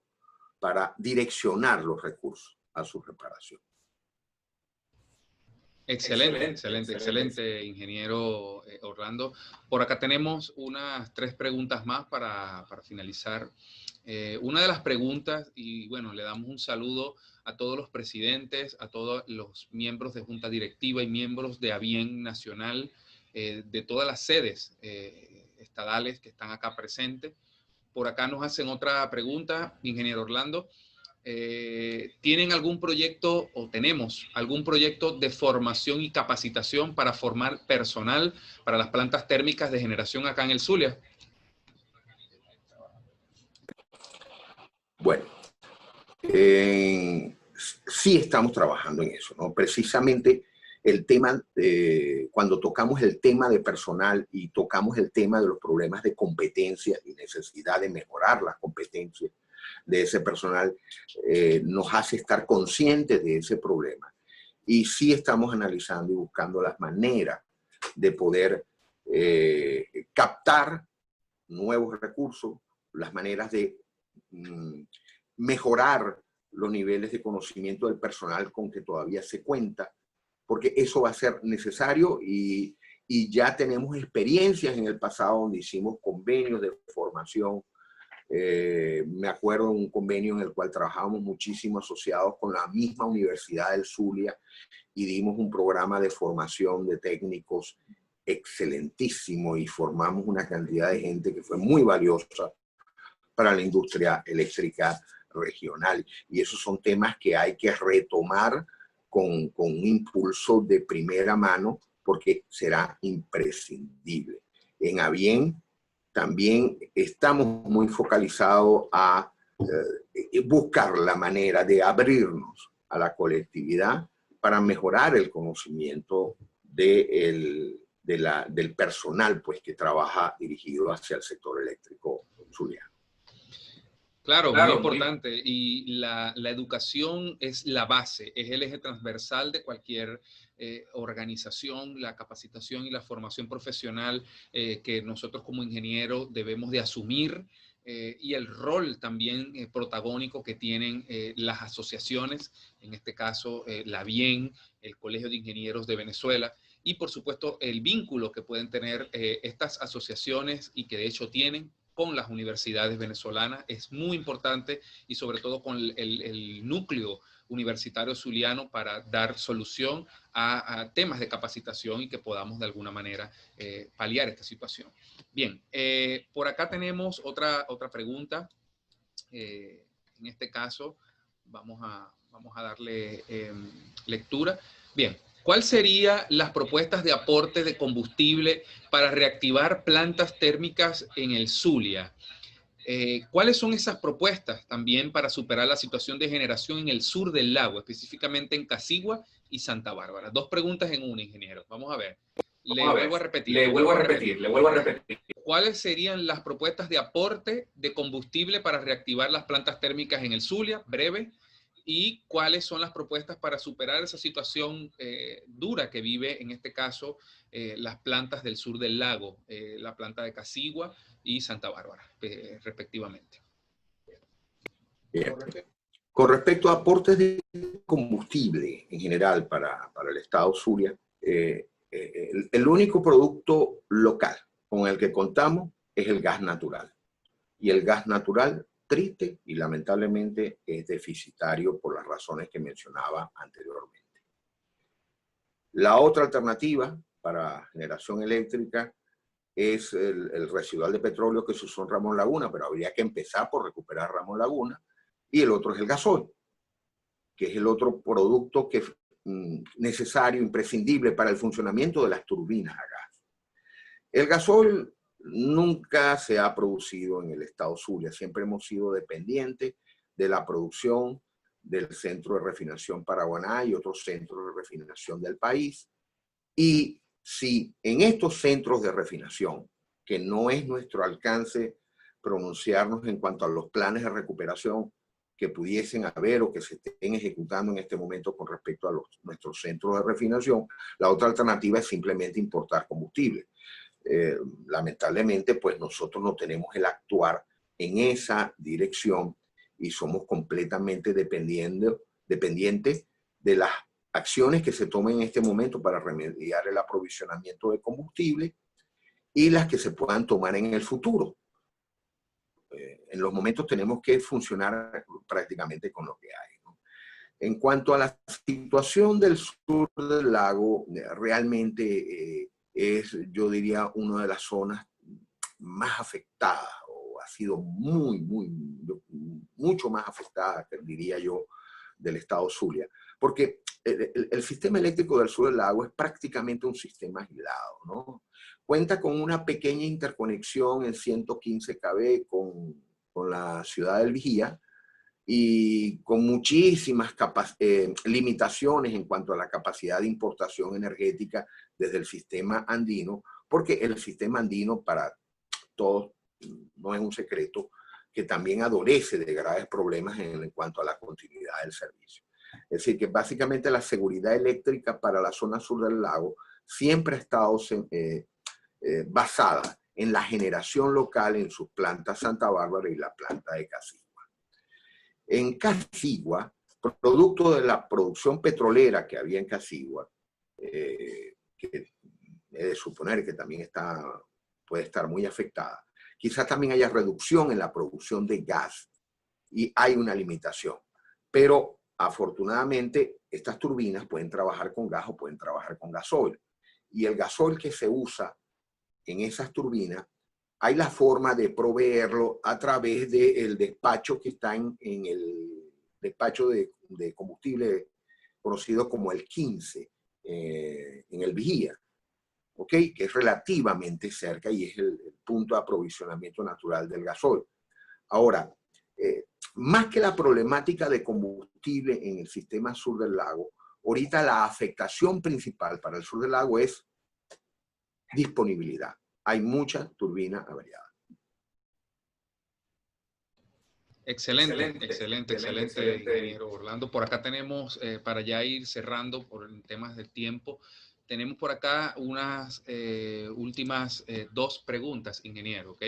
para direccionar los recursos a su reparación. Excelente, ingeniero Orlando. Por acá tenemos unas 3 preguntas más para finalizar. Una de las preguntas, y bueno, le damos un saludo a todos los presidentes, a todos los miembros de Junta Directiva y miembros de ABIEN Nacional, de todas las sedes estadales que están acá presentes. Por acá nos hacen otra pregunta, ingeniero Orlando. ¿Tienen algún proyecto o tenemos algún proyecto de formación y capacitación para formar personal para las plantas térmicas de generación acá en el Zulia? Bueno, sí estamos trabajando en eso, ¿no? Precisamente el tema, cuando tocamos el tema de personal y tocamos el tema de los problemas de competencia y necesidad de mejorar las competencias de ese personal, nos hace estar conscientes de ese problema. Y sí estamos analizando y buscando las maneras de poder captar nuevos recursos, las maneras de mejorar los niveles de conocimiento del personal con que todavía se cuenta, porque eso va a ser necesario y ya tenemos experiencias en el pasado donde hicimos convenios de formación. Me acuerdo de un convenio en el cual trabajamos muchísimo asociados con la misma Universidad del Zulia y dimos un programa de formación de técnicos excelentísimo y formamos una cantidad de gente que fue muy valiosa para la industria eléctrica regional. Y esos son temas que hay que retomar con un impulso de primera mano porque será imprescindible. En ABIEN también estamos muy focalizados a buscar la manera de abrirnos a la colectividad para mejorar el conocimiento del personal pues, que trabaja dirigido hacia el sector eléctrico zuliano. Claro, muy importante. Y la educación es la base, es el eje transversal de cualquier organización, la capacitación y la formación profesional que nosotros como ingenieros debemos de asumir y el rol también protagónico que tienen las asociaciones, en este caso la ABIEN, el Colegio de Ingenieros de Venezuela, y por supuesto el vínculo que pueden tener estas asociaciones y que de hecho tienen con las universidades venezolanas es muy importante, y sobre todo con el núcleo universitario zuliano, para dar solución a temas de capacitación y que podamos de alguna manera paliar esta situación. Bien, por acá tenemos otra pregunta. En este caso vamos a darle lectura. Bien, ¿cuáles serían las propuestas de aporte de combustible para reactivar plantas térmicas en el Zulia? ¿Cuáles son esas propuestas también para superar la situación de generación en el sur del lago, específicamente en Casigua y Santa Bárbara? Dos preguntas en una, ingeniero. Vamos a ver. Le vuelvo a repetir. ¿Cuáles serían las propuestas de aporte de combustible para reactivar las plantas térmicas en el Zulia? Breve. ¿Y cuáles son las propuestas para superar esa situación dura que vive, en este caso, las plantas del sur del lago, la planta de Casigua y Santa Bárbara, respectivamente? Bien. Con respecto a aportes de combustible en general para el estado Zulia, el único producto local con el que contamos es el gas natural. Y el gas natural, triste y lamentablemente, es deficitario por las razones que mencionaba anteriormente. La otra alternativa para generación eléctrica es el residual de petróleo que se usó en Ramón Laguna, pero habría que empezar por recuperar Ramón Laguna. Y el otro es el gasoil, que es el otro producto que es necesario, imprescindible para el funcionamiento de las turbinas a gas. El gasoil nunca se ha producido en el estado Zulia, siempre hemos sido dependientes de la producción del centro de refinación Paraguaná y otros centros de refinación del país. Y si en estos centros de refinación, que no es nuestro alcance pronunciarnos en cuanto a los planes de recuperación que pudiesen haber o que se estén ejecutando en este momento con respecto a nuestros centros de refinación, la otra alternativa es simplemente importar combustible. Lamentablemente, pues nosotros no tenemos el actuar en esa dirección y somos completamente dependientes de las acciones que se tomen en este momento para remediar el aprovisionamiento de combustible y las que se puedan tomar en el futuro. En los momentos tenemos que funcionar prácticamente con lo que hay, ¿no? En cuanto a la situación del sur del lago, realmente es, yo diría, una de las zonas más afectadas, o ha sido mucho más afectada, diría yo, del estado Zulia, porque el sistema eléctrico del sur del lago es prácticamente un sistema aislado, ¿no? Cuenta con una pequeña interconexión en 115 kV con la ciudad del Vigía y con muchísimas limitaciones en cuanto a la capacidad de importación energética desde el sistema andino, porque el sistema andino, para todos, no es un secreto, que también adolece de graves problemas en cuanto a la continuidad del servicio. Es decir, que básicamente la seguridad eléctrica para la zona sur del lago siempre ha estado basada en la generación local en sus plantas Santa Bárbara y la planta de Casigua. En Casigua, producto de la producción petrolera que había en Casigua, que he de suponer que también puede estar muy afectada, quizás también haya reducción en la producción de gas y hay una limitación. Pero afortunadamente estas turbinas pueden trabajar con gas o pueden trabajar con gasoil. Y el gasoil que se usa en esas turbinas, hay la forma de proveerlo a través del despacho que está en el despacho de combustible conocido como el 15 en el Vigía, ¿ok? Que es relativamente cerca y es el punto de aprovisionamiento natural del gasoil. Ahora, más que la problemática de combustible en el sistema sur del lago, ahorita la afectación principal para el sur del lago es disponibilidad. Hay mucha turbina averiada. Excelente, ingeniero Orlando. Por acá tenemos, para ya ir cerrando por temas del tiempo, tenemos por acá unas últimas dos preguntas, ingeniero, ¿ok?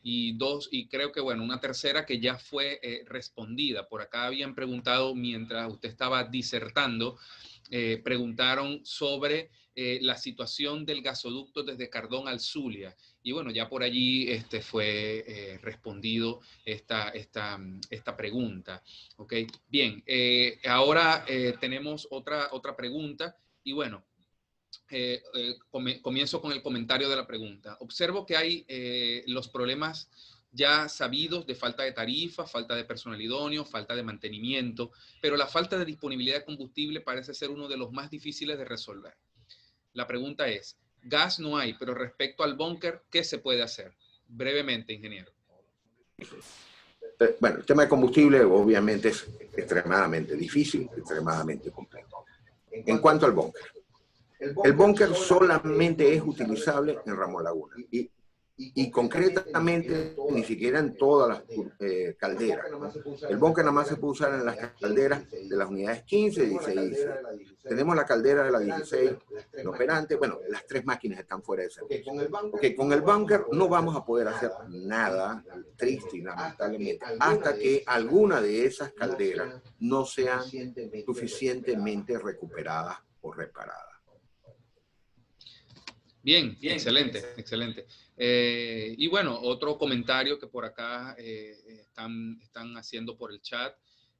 Y creo que, bueno, una tercera que ya fue respondida. Por acá habían preguntado, mientras usted estaba disertando, preguntaron sobre la situación del gasoducto desde Cardón al Zulia. Y bueno, ya por allí fue respondido esta pregunta. ¿Okay? Bien, ahora tenemos otra pregunta y bueno, comienzo con el comentario de la pregunta. Observo que hay los problemas ya sabidos de falta de tarifa, falta de personal idóneo, falta de mantenimiento, pero la falta de disponibilidad de combustible parece ser uno de los más difíciles de resolver. La pregunta es, gas no hay, pero respecto al búnker, ¿qué se puede hacer? Brevemente, ingeniero. Bueno, el tema de combustible obviamente es extremadamente difícil, extremadamente complejo. En cuanto al búnker, el búnker solamente es utilizable en Ramón Laguna y concretamente ni siquiera en todas las calderas. El búnker nada más se puede usar en las calderas de las unidades 15, 16 y 16. Tenemos la caldera de la 16 inoperante. Bueno, las 3 máquinas están fuera de servicio. Okay, con el búnker no vamos a poder hacer nada, triste y lamentablemente, hasta que alguna de esas calderas no sean suficientemente recuperadas o reparadas. Bien, excelente, excelente. Y bueno, otro comentario que por acá están haciendo por el chat.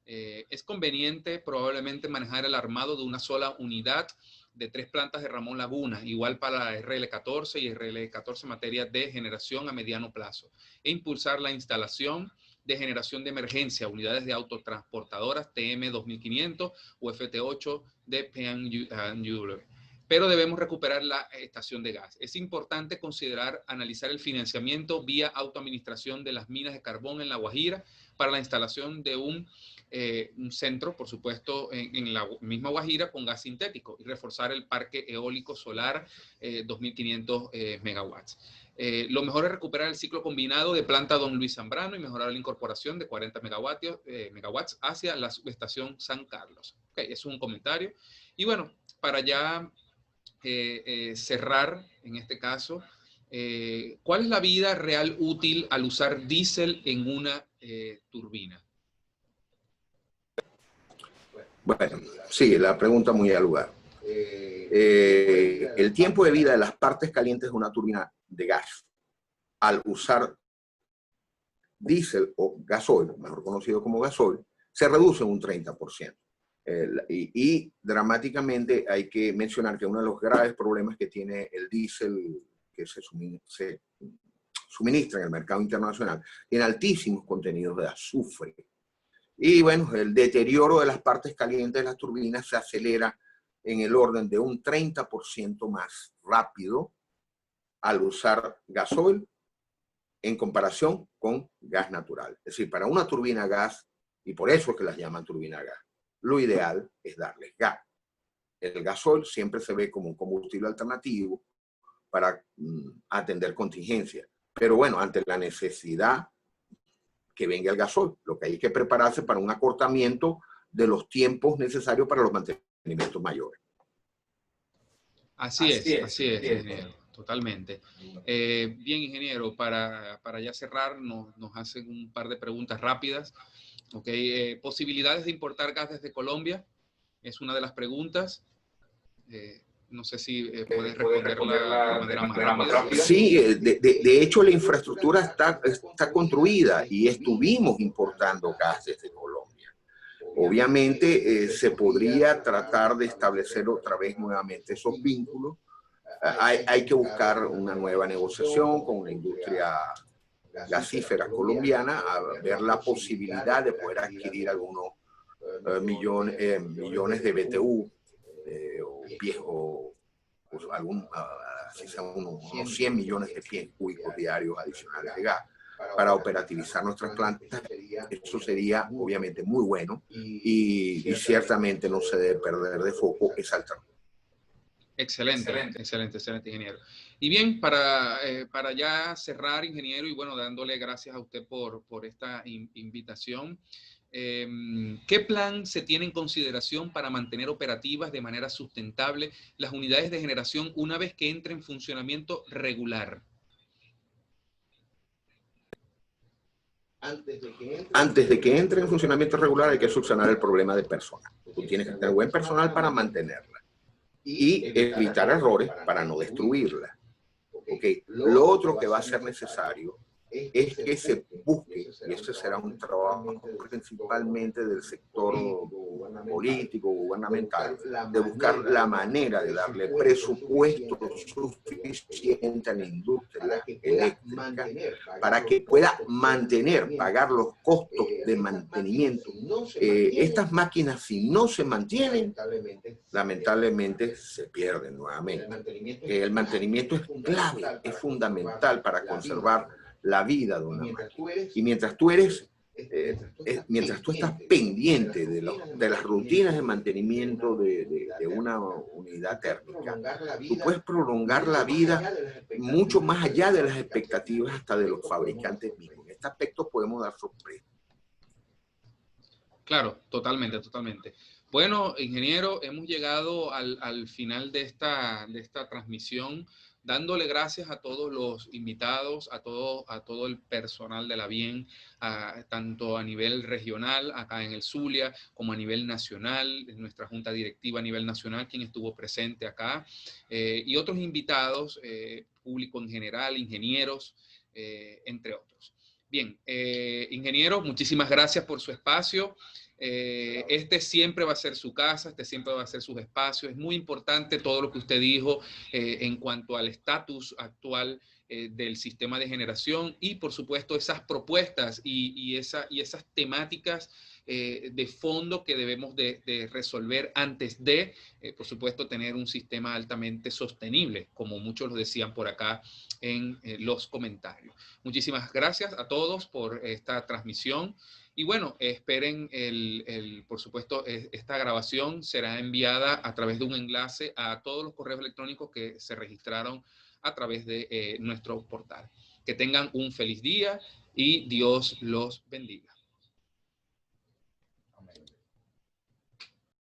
Es conveniente probablemente manejar el armado de una sola unidad de 3 plantas de Ramón Laguna, igual para la RL14 y RL14 en materia de generación a mediano plazo, e impulsar la instalación de generación de emergencia, unidades de autotransportadoras TM 2500 o FT8 de PNW. Pero debemos recuperar la estación de gas. Es importante analizar el financiamiento vía autoadministración de las minas de carbón en La Guajira para la instalación de un centro, por supuesto, en la misma Guajira con gas sintético y reforzar el parque eólico solar 2.500 megawatts. Lo mejor es recuperar el ciclo combinado de planta Don Luis Zambrano y mejorar la incorporación de 40 megawatts hacia la subestación San Carlos. Okay, es un comentario. Y bueno, para ya cerrar, en este caso, ¿cuál es la vida real útil al usar diésel en una turbina? Bueno, sí, la pregunta muy al lugar. El tiempo de vida de las partes calientes de una turbina de gas al usar diésel o gasoil, mejor conocido como gasoil, se reduce un 30%. Y dramáticamente hay que mencionar que uno de los graves problemas que tiene el diésel que se suministra en el mercado internacional tiene altísimos contenidos de azufre. Y bueno, el deterioro de las partes calientes de las turbinas se acelera en el orden de un 30% más rápido al usar gasoil en comparación con gas natural. Es decir, para una turbina a gas, y por eso es que las llaman turbina a gas, lo ideal es darles gas. El gasoil siempre se ve como un combustible alternativo para atender contingencias. Pero bueno, ante la necesidad que venga el gasoil, lo que hay que prepararse para un acortamiento de los tiempos necesarios para los mantenimientos mayores. Así es, ingeniero, totalmente. Bien, ingeniero, para ya cerrar, nos hacen un par de preguntas rápidas. Okay, posibilidades de importar gas desde Colombia es una de las preguntas. No sé si puedes responderla de manera más rápida. Sí, de hecho la infraestructura está construida y estuvimos importando gas desde Colombia. Obviamente se podría tratar de establecer otra vez nuevamente esos vínculos. Hay que buscar una nueva negociación con la industria gasífera colombiana a ver la posibilidad de poder adquirir algunos millones de BTU o unos 100 millones de pies cúbicos diarios adicionales de gas para operativizar nuestras plantas. Eso sería obviamente muy bueno y ciertamente no se debe perder de foco esa alternativa. Excelente, ingeniero. Y bien, para ya cerrar, ingeniero, y bueno, dándole gracias a usted por esta invitación, ¿qué plan se tiene en consideración para mantener operativas de manera sustentable las unidades de generación una vez que entre en funcionamiento regular? Antes de que entre en funcionamiento regular hay que subsanar el problema de personal. Tú tienes que tener buen personal para mantenerla. y evitar errores para no destruirla. Okay. Lo otro que va a ser necesario es que se busque, y ese será un trabajo principalmente del sector político, gubernamental, de buscar la manera de darle presupuesto suficiente a la industria eléctrica para que pueda mantener, pagar los costos de mantenimiento. Estas máquinas, si no se mantienen, lamentablemente se pierden nuevamente. El mantenimiento es clave, es fundamental para conservar la vida de una máquina. Y mientras tú estás pendiente de las rutinas de mantenimiento de una unidad térmica, tú puedes prolongar la vida mucho más allá de las expectativas hasta de los fabricantes mismos. En este aspecto podemos dar sorpresa. Claro, totalmente, totalmente. Bueno, ingeniero, hemos llegado al final de esta transmisión, dándole gracias a todos los invitados, a todo el personal de la BIEN, tanto a nivel regional, acá en el Zulia, como a nivel nacional, en nuestra junta directiva a nivel nacional, quien estuvo presente acá, y otros invitados, público en general, ingenieros, entre otros. Bien, ingeniero, muchísimas gracias por su espacio. Este siempre va a ser su casa, este siempre va a ser sus espacios. Es muy importante todo lo que usted dijo en cuanto al estatus actual del sistema de generación y, por supuesto, esas propuestas y esas temáticas de fondo que debemos de resolver antes de, por supuesto, tener un sistema altamente sostenible, como muchos lo decían por acá en los comentarios. Muchísimas gracias a todos por esta transmisión. Y bueno, esperen, por supuesto, esta grabación será enviada a través de un enlace a todos los correos electrónicos que se registraron a través de nuestro portal. Que tengan un feliz día y Dios los bendiga.